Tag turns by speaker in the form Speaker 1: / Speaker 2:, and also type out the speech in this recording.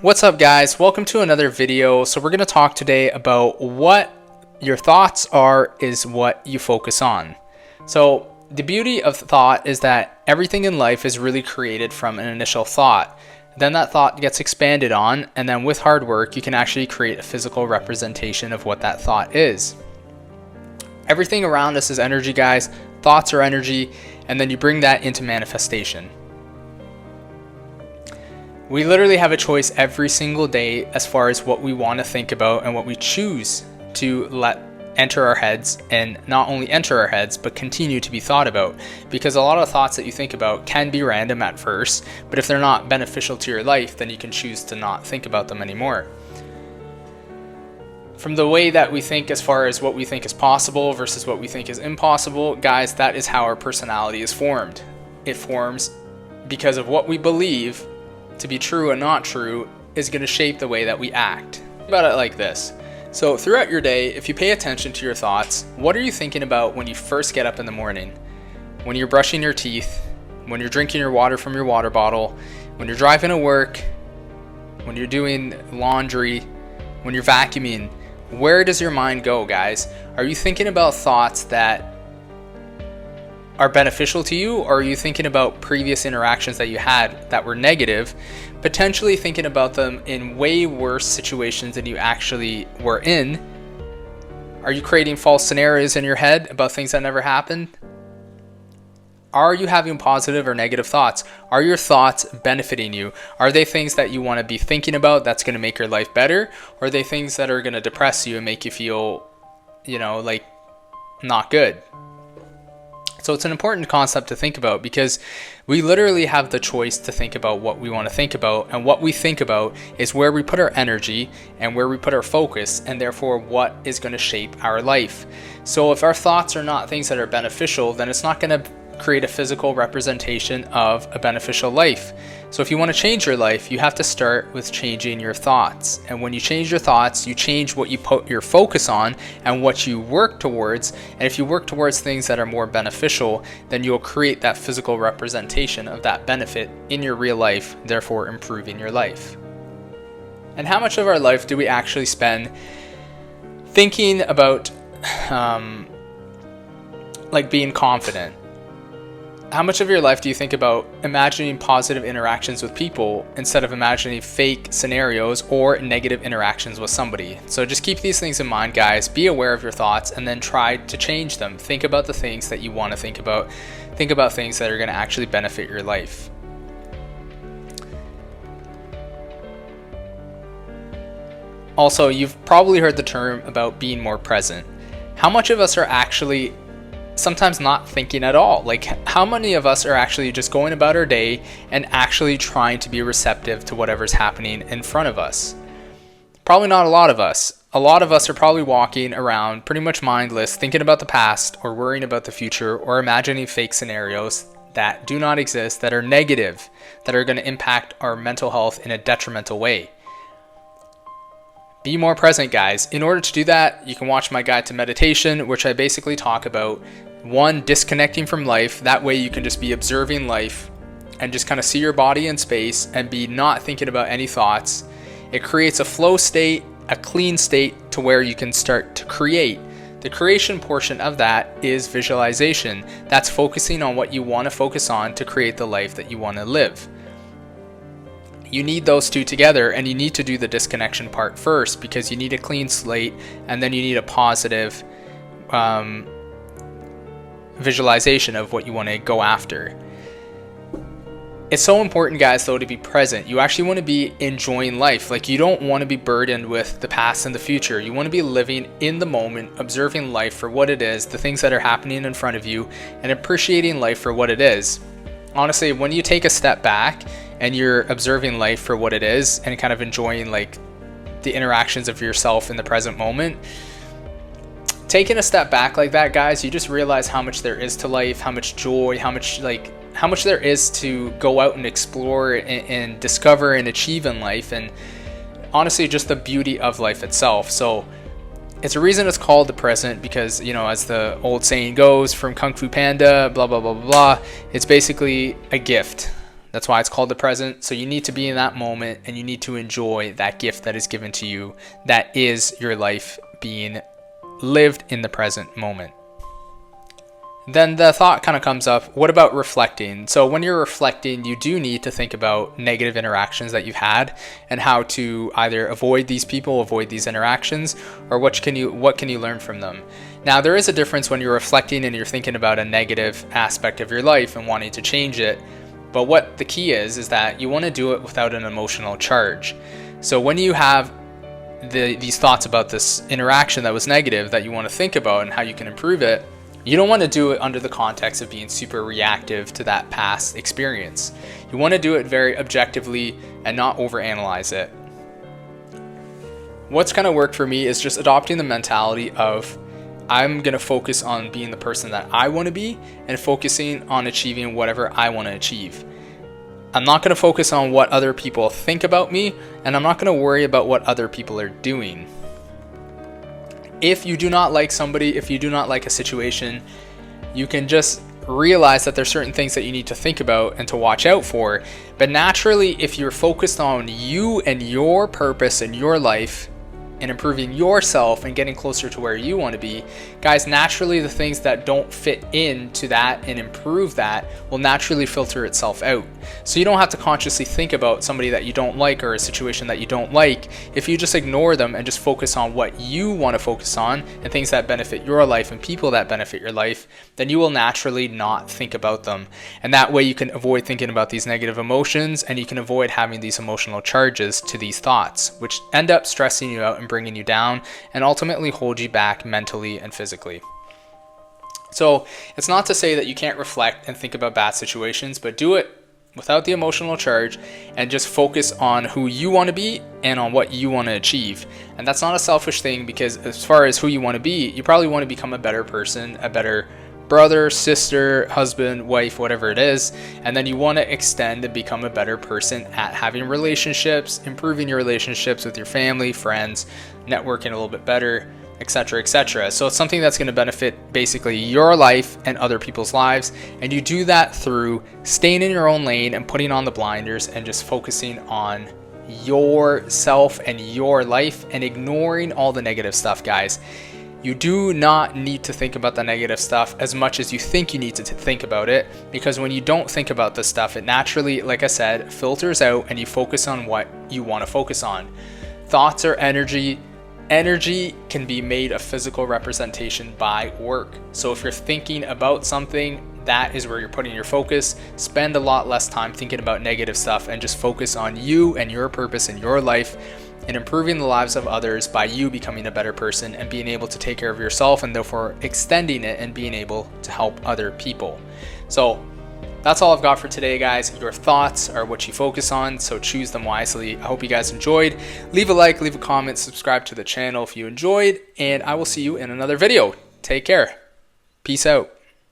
Speaker 1: What's up, guys? Welcome to another video. So we're going to talk today about what your thoughts are is what you focus on. So the beauty of thought is that everything in life is really created from an initial thought. Then that thought gets expanded on, and then with hard work you can actually create a physical representation of what that thought is. Everything around us is energy, guys. Thoughts are energy, and then you bring that into manifestation. We literally have a choice every single day as far as what we want to think about and what we choose to let enter our heads, and not only enter our heads but continue to be thought about, because a lot of thoughts that you think about can be random at first, but if they're not beneficial to your life, then you can choose to not think about them anymore. From the way that we think as far as what we think is possible versus what we think is impossible, guys, that is how our personality is formed. It forms because of what we believe to be true and not true is going to shape the way that we act. Think about it like this. So throughout your day, if you pay attention to your thoughts, what are you thinking about when you first get up in the morning? When you're brushing your teeth, when you're drinking your water from your water bottle, when you're driving to work, when you're doing laundry, when you're vacuuming, where does your mind go, guys? Are you thinking about thoughts that are beneficial to you, or are you thinking about previous interactions that you had that were negative, potentially thinking about them in way worse situations than you actually were in? Are you creating false scenarios in your head about things that never happened? Are you having positive or negative thoughts? Are your thoughts benefiting you? Are they things that you want to be thinking about that's going to make your life better, or are they things that are going to depress you and make you feel, like not good? So it's an important concept to think about, because we literally have the choice to think about what we want to think about, and what we think about is where we put our energy and where we put our focus, and therefore what is going to shape our life. So if our thoughts are not things that are beneficial, then it's not going to create a physical representation of a beneficial life. So if you want to change your life, you have to start with changing your thoughts. And when you change your thoughts, you change what you put your focus on and what you work towards. And if you work towards things that are more beneficial, then you'll create that physical representation of that benefit in your real life, therefore improving your life. And how much of our life do we actually spend thinking about being confident? How much of your life do you think about imagining positive interactions with people instead of imagining fake scenarios or negative interactions with somebody? So just keep these things in mind, guys. Be aware of your thoughts and then try to change them. Think about the things that you want to think about. Think about things that are going to actually benefit your life. Also, you've probably heard the term about being more present. How much of us are actually sometimes not thinking at all? Like, how many of us are actually just going about our day and actually trying to be receptive to whatever's happening in front of us? Probably not a lot of us. A lot of us are probably walking around pretty much mindless, thinking about the past or worrying about the future, or imagining fake scenarios that do not exist, that are negative, that are going to impact our mental health in a detrimental way. Be more present, guys. In order to do that, you can watch my guide to meditation, which I basically talk about, one, disconnecting from life. That way you can just be observing life and just kind of see your body in space and be not thinking about any thoughts. It creates a flow state, a clean state, to where you can start to create. The creation portion of that is visualization. That's focusing on what you want to focus on to create the life that you want to live. You need those two together, and you need to do the disconnection part first, because you need a clean slate, and then you need a positive visualization of what you want to go after. It's so important, guys, though, to be present. You actually want to be enjoying life. Like, you don't want to be burdened with the past and the future. You want to be living in the moment, observing life for what it is, the things that are happening in front of you, and appreciating life for what it is. Honestly, when you take a step back and you're observing life for what it is and kind of enjoying the interactions of yourself in the present moment, taking a step back like that, guys, you just realize how much there is to life, how much joy, how much there is to go out and explore and discover and achieve in life, and honestly just the beauty of life itself. So it's a reason it's called the present, because, as the old saying goes from Kung Fu Panda, blah, blah, blah, blah, blah, it's basically a gift. That's why it's called the present. So you need to be in that moment, and you need to enjoy that gift that is given to you. That is your life being lived in the present moment. Then the thought kind of comes up, what about reflecting? So when you're reflecting, you do need to think about negative interactions that you've had and how to either avoid these people, avoid these interactions, or what can you learn from them? Now, there is a difference when you're reflecting and you're thinking about a negative aspect of your life and wanting to change it. But what the key is that you want to do it without an emotional charge. So when you have these thoughts about this interaction that was negative that you want to think about and how you can improve it, you don't want to do it under the context of being super reactive to that past experience. You want to do it very objectively and not overanalyze it. What's kind of worked for me is just adopting the mentality of I'm going to focus on being the person that I want to be and focusing on achieving whatever I want to achieve. I'm not going to focus on what other people think about me, and I'm not going to worry about what other people are doing. If you do not like somebody, if you do not like a situation, you can just realize that there's certain things that you need to think about and to watch out for. But naturally, if you're focused on you and your purpose in your life and improving yourself and getting closer to where you want to be, guys, naturally the things that don't fit into that and improve that will naturally filter itself out. So you don't have to consciously think about somebody that you don't like or a situation that you don't like. If you just ignore them and just focus on what you want to focus on and things that benefit your life and people that benefit your life, then you will naturally not think about them. And that way you can avoid thinking about these negative emotions, and you can avoid having these emotional charges to these thoughts, which end up stressing you out and bringing you down and ultimately hold you back mentally and physically. So it's not to say that you can't reflect and think about bad situations, but do it without the emotional charge and just focus on who you want to be and on what you want to achieve. And that's not a selfish thing, because as far as who you want to be, you probably want to become a better person, a better brother, sister, husband, wife, whatever it is. And then you want to extend and become a better person at having relationships, improving your relationships with your family, friends, networking a little bit better, etc., etc. So it's something that's going to benefit basically your life and other people's lives. And you do that through staying in your own lane and putting on the blinders and just focusing on yourself and your life and ignoring all the negative stuff, guys. You do not need to think about the negative stuff as much as you think you need to think about it, because when you don't think about this stuff, it naturally, like I said, filters out and you focus on what you want to focus on. Thoughts are energy. Energy can be made a physical representation by work. So if you're thinking about something, that is where you're putting your focus. Spend a lot less time thinking about negative stuff and just focus on you and your purpose in your life and improving the lives of others by you becoming a better person and being able to take care of yourself, and therefore extending it and being able to help other people. So that's all I've got for today, guys. Your thoughts are what you focus on, so choose them wisely. I hope you guys enjoyed. Leave a like, leave a comment, subscribe to the channel if you enjoyed, and I will see you in another video. Take care. Peace out.